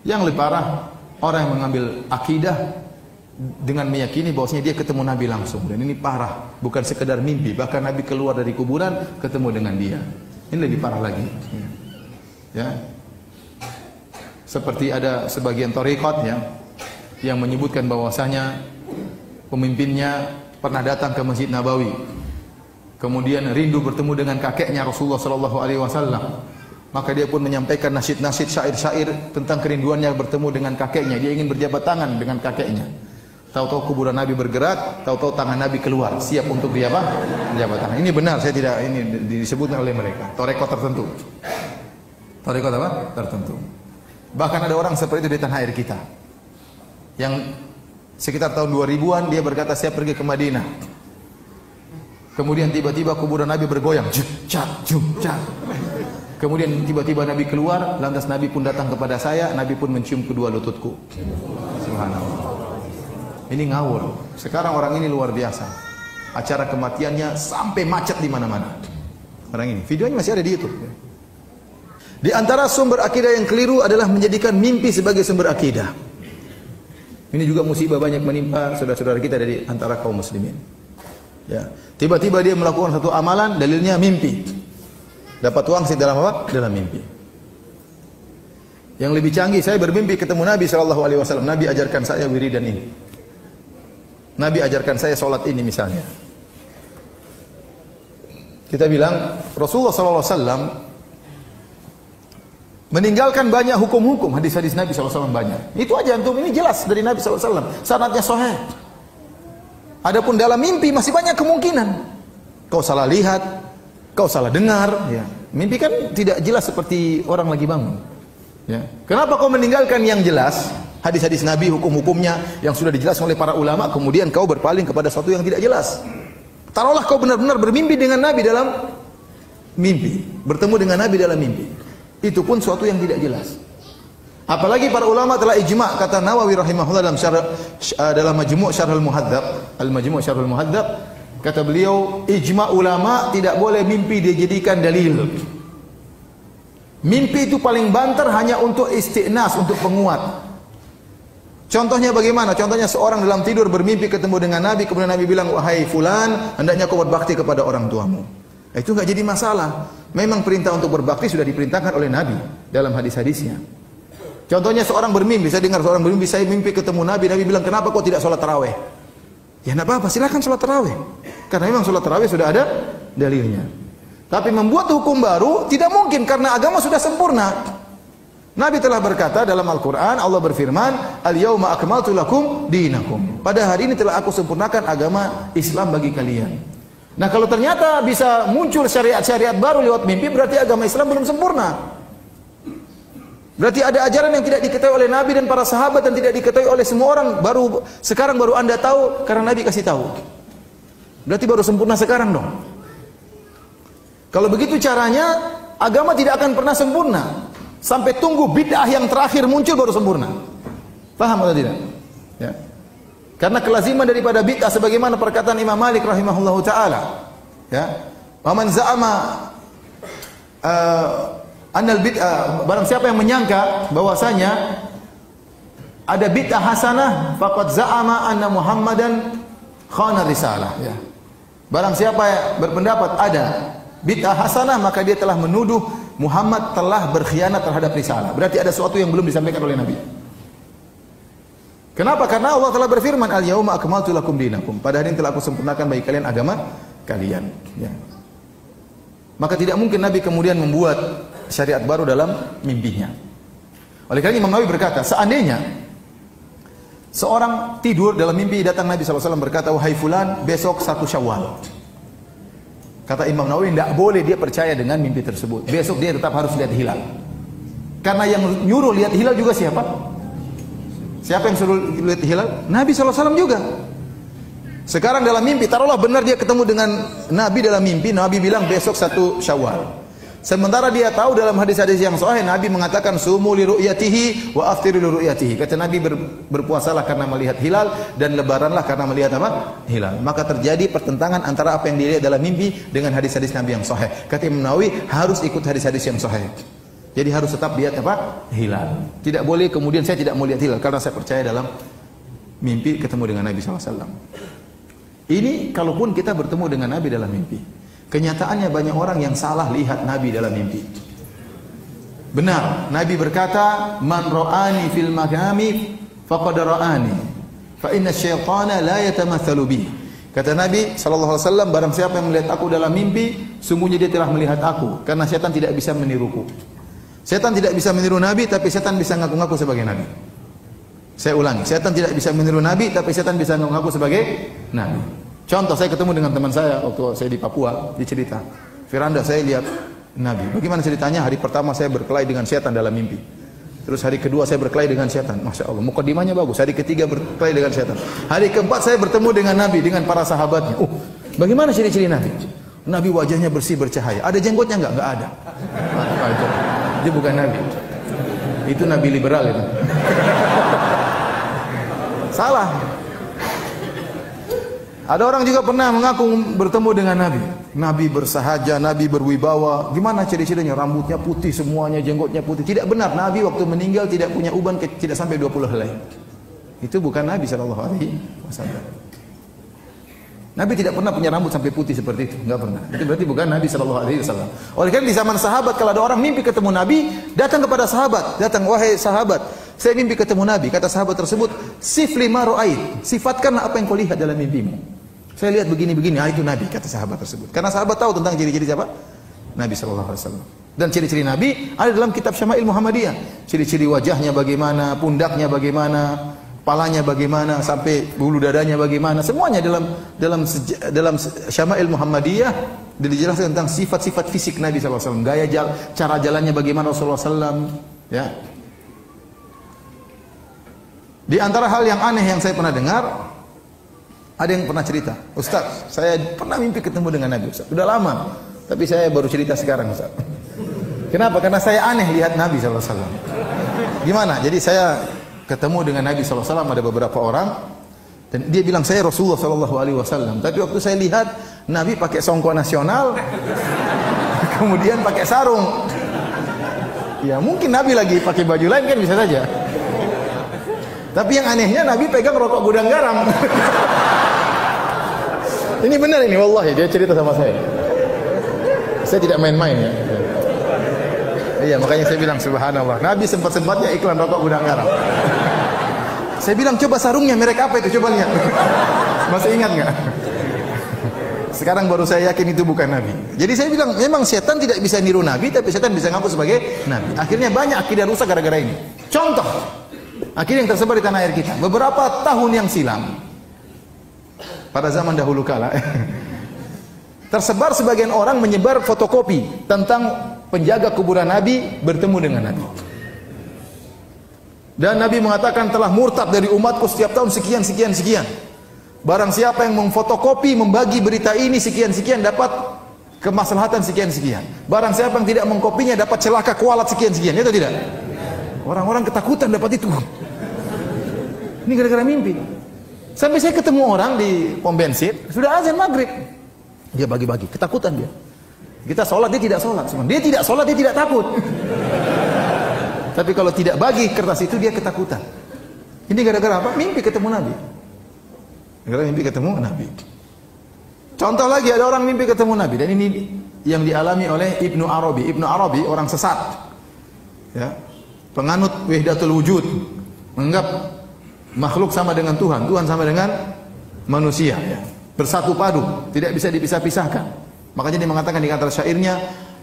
Yang lebih parah, orang yang mengambil akidah dengan meyakini bahwasanya dia ketemu Nabi langsung, dan ini parah, bukan sekedar mimpi, bahkan Nabi keluar dari kuburan ketemu dengan dia. Ini lebih parah lagi. Ya. Seperti ada sebagian thariqat ya, yang menyebutkan bahwasanya pemimpinnya pernah datang ke Masjid Nabawi. Kemudian rindu bertemu dengan kakeknya Rasulullah sallallahu alaihi wasallam. Maka dia pun menyampaikan nasyid-nasyid, syair-syair tentang kerinduannya bertemu dengan kakeknya. Dia ingin berjabat tangan dengan kakeknya. Tahu-tahu kuburan Nabi bergerak, tahu-tahu tangan Nabi keluar, siap untuk dia apa? Berjabat tangan. Ini benar, saya tidak, ini disebutkan oleh mereka. Thariqat tertentu. Thariqat apa? Tertentu. Bahkan ada orang seperti itu di tanah air kita. Yang sekitar tahun 2000-an dia berkata, saya pergi ke Madinah. Kemudian tiba-tiba kuburan Nabi bergoyang. Kemudian tiba-tiba Nabi keluar, lantas Nabi pun datang kepada saya, Nabi pun mencium kedua lututku. Subhanallah. Ini ngawur. Sekarang orang ini luar biasa. Acara kematiannya sampai macet di mana-mana. Orang ini, videonya masih ada di YouTube. Di antara sumber akidah yang keliru adalah menjadikan mimpi sebagai sumber akidah. Ini juga musibah banyak menimpa saudara-saudara kita dari antara kaum muslimin. Ya, tiba-tiba dia melakukan satu amalan, dalilnya mimpi. Dapat wangsit dalam apa? Dalam mimpi. Yang lebih canggih, saya bermimpi ketemu Nabi SAW. Nabi ajarkan saya wiridan ini. Nabi ajarkan saya sholat ini misalnya. Kita bilang Rasulullah SAW meninggalkan banyak hukum-hukum, hadis-hadis Nabi SAW banyak. Itu aja antum, ini jelas dari Nabi SAW. Sanadnya sahih. Adapun dalam mimpi masih banyak kemungkinan. Kau salah lihat, kau salah dengar, ya. Mimpi kan tidak jelas seperti orang lagi bangun. Ya. Kenapa kau meninggalkan yang jelas, hadis-hadis Nabi, hukum-hukumnya yang sudah dijelaskan oleh para ulama, kemudian kau berpaling kepada sesuatu yang tidak jelas? Taruhlah kau benar-benar bermimpi dengan Nabi dalam mimpi, bertemu dengan Nabi dalam mimpi. Itu pun sesuatu yang tidak jelas. Apalagi para ulama telah ijma', kata Nawawi rahimahullah dalam Majmu' Syarh al-Muhadzab, Al-Majmu' Syarh al-Muhadzab, kata beliau, ijma' ulama tidak boleh mimpi dijadikan dalil. Mimpi itu paling banter hanya untuk istiqnas, untuk penguat. Contohnya bagaimana? Contohnya seorang dalam tidur bermimpi ketemu dengan Nabi, kemudian Nabi bilang, wahai fulan, hendaknya kau berbakti kepada orang tuamu. Itu enggak jadi masalah. Memang perintah untuk berbakti sudah diperintahkan oleh Nabi dalam hadis-hadisnya. Contohnya seorang bermimpi, saya dengar seorang bermimpi, saya mimpi ketemu Nabi, Nabi bilang, kenapa kau tidak sholat tarawih? Ya enggak apa-apa, silakan sholat tarawih. Karena memang sholat tarawih sudah ada dalilnya. Tapi membuat hukum baru tidak mungkin karena agama sudah sempurna. Nabi telah berkata dalam Al-Quran, Allah berfirman, Al-yawma akmaltu lakum dinakum. Pada hari ini telah aku sempurnakan agama Islam bagi kalian. Nah kalau ternyata bisa muncul syariat-syariat baru lewat mimpi, berarti agama Islam belum sempurna. Berarti ada ajaran yang tidak diketahui oleh Nabi dan para sahabat dan tidak diketahui oleh semua orang. Sekarang baru Anda tahu karena Nabi kasih tahu. Berarti baru sempurna sekarang dong. Kalau begitu caranya, agama tidak akan pernah sempurna sampai tunggu bid'ah yang terakhir muncul baru sempurna. Paham atau tidak? Ya. Karena kelaziman daripada bid'ah sebagaimana perkataan Imam Malik rahimahullahu taala, ya. Wa man za'ama annal bid'ah, barang siapa yang menyangka bahwasanya ada bid'ah hasanah, faqad za'ama anna Muhammadan khana risalah, ya. Barang siapa yang berpendapat ada bid'ah hasanah, maka dia telah menuduh Muhammad telah berkhianat terhadap risalah. Berarti ada sesuatu yang belum disampaikan oleh Nabi. Kenapa? Karena Allah telah berfirman, Al-yawma akmaltu lakum dinakum. Pada hari ini telah aku sempurnakan bagi kalian agama kalian. Ya. Maka tidak mungkin Nabi kemudian membuat syariat baru dalam mimpinya. Oleh karena Imam Nawawi berkata, seandainya seorang tidur dalam mimpi, datang Nabi SAW berkata, wahai fulan, besok 1 Syawal. Kata Imam Nawawi, tidak boleh dia percaya dengan mimpi tersebut. Besok dia tetap harus lihat hilal. Karena yang nyuruh lihat hilal juga siapa? Siapa yang suruh lihat hilal? Nabi SAW juga. Sekarang dalam mimpi, taruhlah benar dia ketemu dengan Nabi dalam mimpi, Nabi bilang besok 1 Syawal. Sementara dia tahu dalam hadis-hadis yang sahih, Nabi mengatakan sumu li ru'yatihi wa aftiru li ru'yatihi. Kata Nabi, berpuasalah karena melihat hilal dan lebaranlah karena melihat apa? Hilal. Maka terjadi pertentangan antara apa yang dilihat dalam mimpi dengan hadis-hadis Nabi yang sahih. Kata Imam Nawawi, harus ikut hadis-hadis yang sahih. Jadi harus tetap lihat apa? Hilal. Tidak boleh kemudian saya tidak mau lihat hilal karena saya percaya dalam mimpi ketemu dengan Nabi SAW. Ini kalaupun kita bertemu dengan Nabi dalam mimpi. Kenyataannya banyak orang yang salah lihat Nabi dalam mimpi. Benar, Nabi berkata, "Man ra'ani fil manami faqad ra'ani, fa inna syaitana la yatamatsalu bi." Kata Nabi sallallahu alaihi wasallam, barang siapa yang melihat aku dalam mimpi, sungguhnya dia telah melihat aku, karena setan tidak bisa meniruku. Setan tidak bisa meniru Nabi, tapi setan bisa ngaku-ngaku sebagai Nabi. Saya ulangi, setan tidak bisa meniru Nabi, tapi setan bisa ngaku-ngaku sebagai Nabi. Contoh, saya ketemu dengan teman saya waktu saya di Papua, dicerita, Firanda saya lihat Nabi. Bagaimana ceritanya? Hari pertama saya berkelahi dengan setan dalam mimpi. Terus hari kedua saya berkelahi dengan setan. Masya Allah, mukadimahnya bagus. Hari ketiga berkelahi dengan setan. Hari keempat saya bertemu dengan Nabi, dengan para sahabatnya. Bagaimana ciri-ciri Nabi? Nabi wajahnya bersih bercahaya. Ada jenggotnya enggak? Enggak ada. Dia bukan Nabi. Itu Nabi liberal itu. Salah. Ada orang juga pernah mengaku bertemu dengan Nabi. Nabi bersahaja, Nabi berwibawa. Gimana ciri-cirinya? Rambutnya putih semuanya, jenggotnya putih. Tidak benar. Nabi waktu meninggal tidak punya uban, tidak sampai 20 helai. Itu bukan Nabi SAW. Nabi tidak pernah punya rambut sampai putih seperti itu. Enggak pernah. Itu berarti bukan Nabi SAW. Oleh karena di zaman sahabat, kalau ada orang mimpi ketemu Nabi, datang kepada sahabat. Datang, wahai sahabat, saya mimpi ketemu Nabi. Kata sahabat tersebut, sifli ma ra'ait. Sifatkanlah apa yang kau lihat dalam mimpimu. Saya lihat begini-begini, itu Nabi, kata sahabat tersebut. Karena sahabat tahu tentang ciri-ciri siapa? Nabi SAW. Dan ciri-ciri Nabi ada dalam kitab Syama'il Muhammadiyah. Ciri-ciri wajahnya bagaimana, pundaknya bagaimana, kepalanya bagaimana, sampai bulu dadanya bagaimana. Semuanya dalam Syama'il Muhammadiyah dijelaskan tentang sifat-sifat fisik Nabi SAW. Gaya cara jalannya bagaimana Rasulullah SAW. Ya. Di antara hal yang aneh yang saya pernah dengar, ada yang pernah cerita, Ustaz, saya pernah mimpi ketemu dengan Nabi, Ustaz. Sudah lama, tapi saya baru cerita sekarang, Ustaz. Kenapa? Karena saya aneh lihat Nabi SAW. Gimana? Jadi saya ketemu dengan Nabi SAW, ada beberapa orang, dan dia bilang saya Rasulullah SAW. Tapi waktu saya lihat Nabi pakai songkok nasional, kemudian pakai sarung. Ya mungkin Nabi lagi pakai baju lain kan bisa saja. Tapi yang anehnya Nabi pegang rokok gudang garam. Ini benar ini, wallahi dia cerita sama saya. Saya tidak main-main ya. Iya, makanya saya bilang subhanallah. Nabi sempat-sempatnya iklan rokok gudang garam. Saya bilang coba sarungnya merek apa itu, coba lihat. Masih ingat nggak? Sekarang baru saya yakin itu bukan Nabi. Jadi saya bilang memang setan tidak bisa niru Nabi, tapi setan bisa ngaku sebagai Nabi. Akhirnya banyak akidah rusak gara-gara ini. Contoh, akidah yang tersebar di tanah air kita. Beberapa tahun yang silam, pada zaman dahulu kala, tersebar sebagian orang menyebar fotokopi tentang penjaga kuburan Nabi bertemu dengan Nabi. Dan Nabi mengatakan telah murtad dari umatku setiap tahun sekian. Barang siapa yang memfotokopi, membagi berita ini sekian dapat kemaslahatan sekian. Barang siapa yang tidak mengkopinya dapat celaka kualat sekian. Itu tidak? Orang-orang ketakutan dapat itu. Ini gara-gara mimpi. Sampai saya ketemu orang di pom bensin, sudah azan maghrib. Dia bagi-bagi, ketakutan dia. Kita sholat, dia tidak sholat. Dia tidak sholat, dia tidak takut. Tapi kalau tidak bagi kertas itu, dia ketakutan. Ini gara-gara apa? Mimpi ketemu Nabi. Gara-gara mimpi ketemu Nabi. Contoh lagi, ada orang mimpi ketemu Nabi. Dan ini yang dialami oleh Ibnu Arabi. Ibnu Arabi orang sesat. Ya. Penganut wahdatul wujud. Menganggap makhluk sama dengan Tuhan, Tuhan sama dengan manusia, ya. Bersatu padu, tidak bisa dipisah-pisahkan. Makanya dia mengatakan di antara syairnya,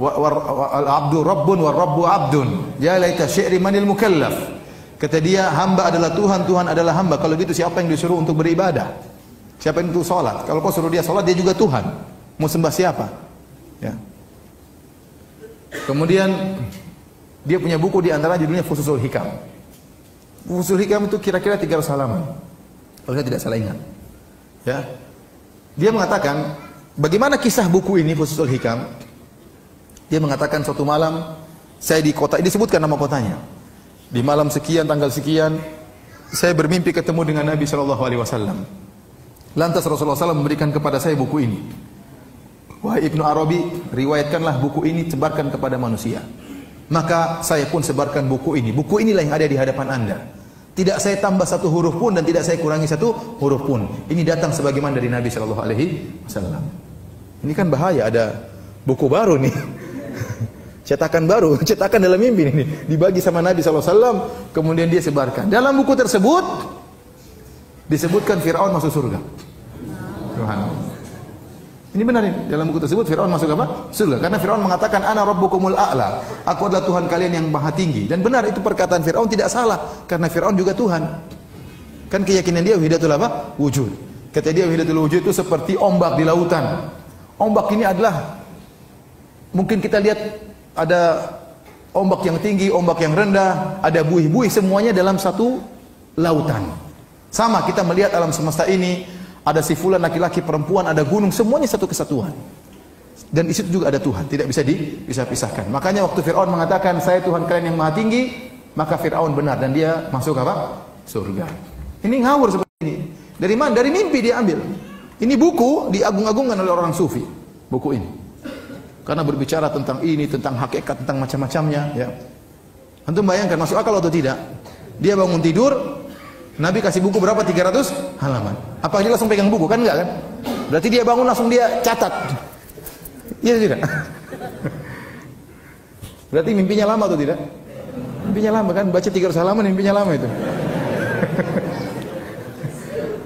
al-abdu rabbun wa rabbu abdun, ya laita syi'ri manil mukallaf. Kata dia, hamba adalah Tuhan, Tuhan adalah hamba. Kalau gitu siapa yang disuruh untuk beribadah? Siapa yang untuk sholat? Kalau kau suruh dia sholat, dia juga Tuhan. Mau sembah siapa? Ya. Kemudian dia punya buku di antara judulnya Fususul Hikam. Fususul Hikam itu kira-kira 300 halaman. Kalau saya tidak salah ingat. Ya. Dia mengatakan, bagaimana kisah buku ini Fususul Hikam? Dia mengatakan suatu malam saya di kota, disebutkan nama kotanya. Di malam sekian, tanggal sekian, saya bermimpi ketemu dengan Nabi SAW. Lantas Rasulullah SAW memberikan kepada saya buku ini. Wahai Ibnu Arabi, riwayatkanlah buku ini, sebarkan kepada manusia. maka saya pun sebarkan buku ini. Buku inilah yang ada di hadapan Anda. Tidak saya tambah satu huruf pun dan tidak saya kurangi satu huruf pun. Ini datang sebagaimana dari Nabi sallallahu alaihi wasallam. Ini kan bahaya, ada buku baru nih. Cetakan baru, cetakan dalam mimpi ini dibagi sama Nabi sallallahu alaihi wasallam, kemudian dia sebarkan. Dalam buku tersebut disebutkan Firaun masuk surga. Subhanallah. Ini benar ini. Dalam buku tersebut Firaun masuk apa? Surga. Karena Firaun mengatakan ana rabbukumul a'la. Aku adalah Tuhan kalian yang maha tinggi. Dan benar itu perkataan Firaun tidak salah karena Firaun juga Tuhan. Kan keyakinan dia wahidatul apa? Wujud. Kata dia wahidatul wujud itu seperti ombak di lautan. Ombak ini adalah mungkin kita lihat ada ombak yang tinggi, ombak yang rendah, ada buih-buih semuanya dalam satu lautan. Sama kita melihat alam semesta ini. Ada si fulan laki-laki, perempuan, ada gunung, semuanya satu kesatuan. Dan di situ juga ada Tuhan, tidak bisa dipisah-pisahkan. Makanya waktu Firaun mengatakan saya Tuhan kalian yang maha tinggi, maka Firaun benar dan dia masuk apa? Surga. Ini ngawur seperti ini. Dari mana? Dari mimpi dia ambil. Ini buku diagung-agungkan oleh orang sufi. Buku ini. Karena berbicara tentang ini, tentang hakikat, tentang macam-macamnya. Ya. Antum bayangkan masuk akal atau tidak? Dia bangun tidur. Nabi kasih buku berapa? 300 halaman. Apa dia langsung pegang buku? Kan enggak kan? Berarti dia bangun langsung dia catat. Iya tidak? Berarti mimpinya lama atau tidak? Mimpinya lama kan? Baca 300 halaman mimpinya lama itu.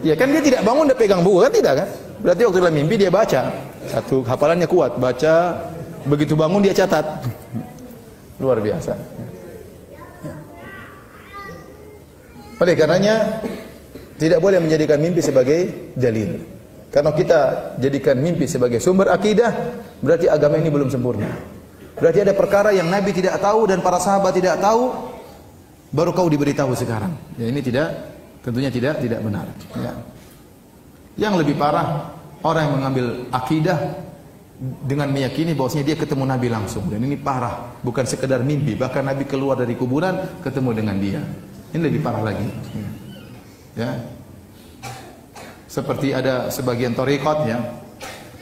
Ya kan dia tidak bangun dia pegang buku kan tidak kan? Berarti waktu dalam mimpi dia baca. Satu hafalannya kuat, baca, begitu bangun dia catat. Luar biasa. Oleh karenanya tidak boleh menjadikan mimpi sebagai dalil. Karena kita jadikan mimpi sebagai sumber akidah, berarti agama ini belum sempurna. Berarti ada perkara yang Nabi tidak tahu dan para sahabat tidak tahu, baru kau diberitahu sekarang. Ya, ini tentunya tidak benar. Ya. Yang lebih parah, orang yang mengambil akidah dengan meyakini bahwasanya dia ketemu Nabi langsung. Dan ini parah, bukan sekedar mimpi. Bahkan Nabi keluar dari kuburan ketemu dengan dia. Ini lebih parah lagi. Ya. Seperti ada sebagian thariqat ya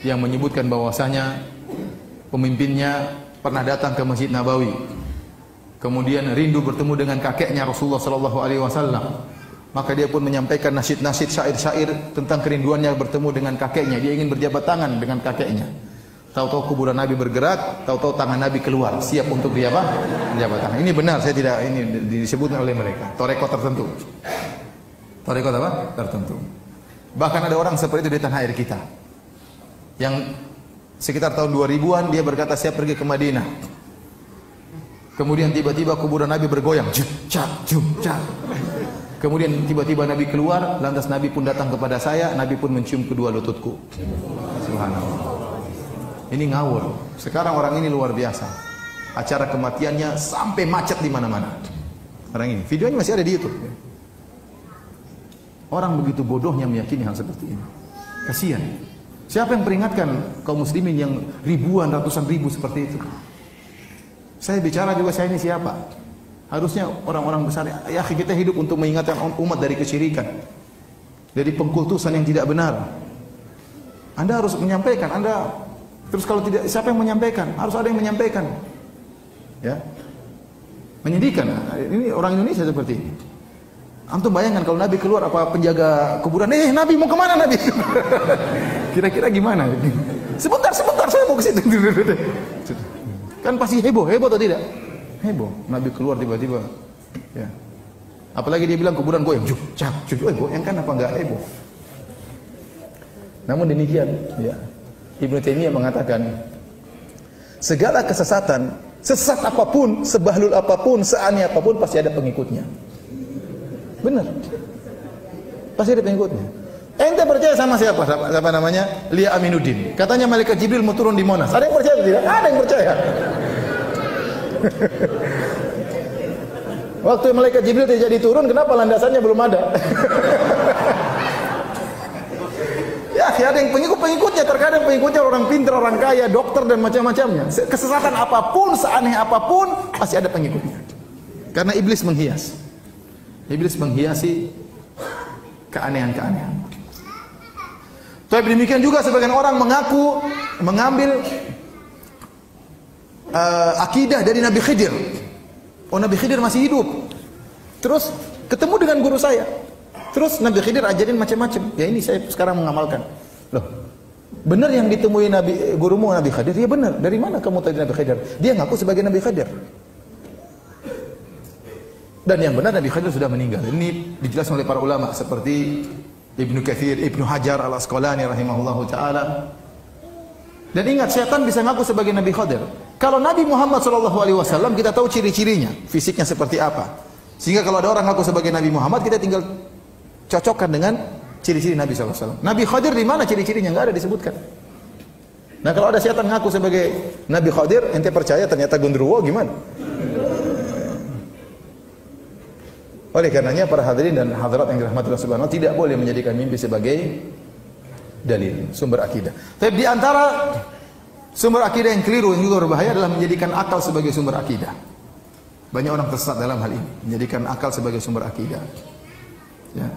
yang menyebutkan bahwasanya pemimpinnya pernah datang ke Masjid Nabawi. Kemudian rindu bertemu dengan kakeknya Rasulullah sallallahu alaihi wasallam. Maka dia pun menyampaikan nasyid-nasyid, syair-syair tentang kerinduannya bertemu dengan kakeknya. Dia ingin berjabat tangan dengan kakeknya. Tahu-tahu kuburan Nabi bergerak, tahu-tahu tangan Nabi keluar, siap untuk dia apa? Berjabat tangan. Ini benar, saya tidak ini disebutkan oleh mereka. Thariqat tertentu. Thariqat apa? Tertentu. Bahkan ada orang seperti itu di tanah air kita. Yang sekitar tahun 2000-an dia berkata saya pergi ke Madinah. Kemudian tiba-tiba kuburan Nabi bergoyang. Kemudian tiba-tiba Nabi keluar, lantas Nabi pun datang kepada saya, Nabi pun mencium kedua lututku. Subhanallah. Ini ngawur. Sekarang orang ini luar biasa. Acara kematiannya sampai macet di mana-mana. Orang ini, videonya masih ada di YouTube. Orang begitu bodohnya meyakini hal seperti ini. Kasihan. Siapa yang peringatkan kaum muslimin yang ribuan, ratusan ribu seperti itu? Saya bicara juga saya ini siapa? Harusnya orang-orang besar, ya kita hidup untuk mengingatkan umat dari kesyirikan, dari pengkultusan yang tidak benar. Anda harus menyampaikan, terus kalau tidak, siapa yang menyampaikan? Harus ada yang menyampaikan. Ya. Menyedihkan. Ini orang Indonesia seperti ini. Antum bayangkan kalau Nabi keluar, apa penjaga kuburan, Nabi mau kemana Nabi? Kira-kira gimana? Sebentar, saya mau ke situ. Kan pasti heboh atau tidak? Heboh. Nabi keluar tiba-tiba. Ya. Apalagi dia bilang kuburan goyang, goyang kan apa enggak heboh? Namun demikian, ya. Ibnu Taimiyah mengatakan, segala kesesatan, sesat apapun, sebahlul apapun, seaneh apapun, pasti ada pengikutnya. Benar. Pasti ada pengikutnya. Ente percaya sama siapa? Siapa namanya? Lia Aminuddin. Katanya malaikat Jibril mau turun di Monas. Ada yang percaya atau tidak? Ada yang percaya. Waktu malaikat Jibril tidak jadi turun, kenapa landasannya belum ada? Ya, ada yang pengikutnya, terkadang pengikutnya orang pintar, orang kaya, dokter dan macam-macamnya. Kesesatan apapun, seaneh apapun, pasti ada pengikutnya. Karena iblis menghias. Iblis menghiasi keanehan-keanehan. Tapi demikian juga sebagian orang mengaku mengambil akidah dari Nabi Khidir. Oh, Nabi Khidir masih hidup. Terus ketemu dengan guru saya. Terus Nabi Khidir ajarin macam-macam. Ya ini saya sekarang mengamalkan. Loh, benar yang ditemui gurumu Nabi Khidir? Ya benar. Dari mana kamu tahu Nabi Khidir? Dia ngaku sebagai Nabi Khidir. Dan yang benar Nabi Khidir sudah meninggal. Ini dijelaskan oleh para ulama seperti Ibnu Katsir, Ibnu Hajar Al-Asqalani rahimahullahu taala. Dan ingat, syaitan bisa ngaku sebagai Nabi Khidir. Kalau Nabi Muhammad SAW kita tahu ciri-cirinya, fisiknya seperti apa. Sehingga kalau ada orang ngaku sebagai Nabi Muhammad, kita tinggal cocokkan dengan ciri-ciri Nabi SAW. Nabi Khidir di mana ciri-cirinya? Enggak ada disebutkan. Nah, kalau ada syaitan ngaku sebagai Nabi Khidir, ente percaya ternyata gondruwo gimana? Oleh karenanya para hadirin dan hadirat yang dirahmati Allah Subhanahu wa taala, tidak boleh menjadikan mimpi sebagai dalil, sumber akidah. Tapi di antara sumber akidah yang keliru yang juga berbahaya adalah menjadikan akal sebagai sumber akidah. Banyak orang tersesat dalam hal ini, menjadikan akal sebagai sumber akidah. Ya.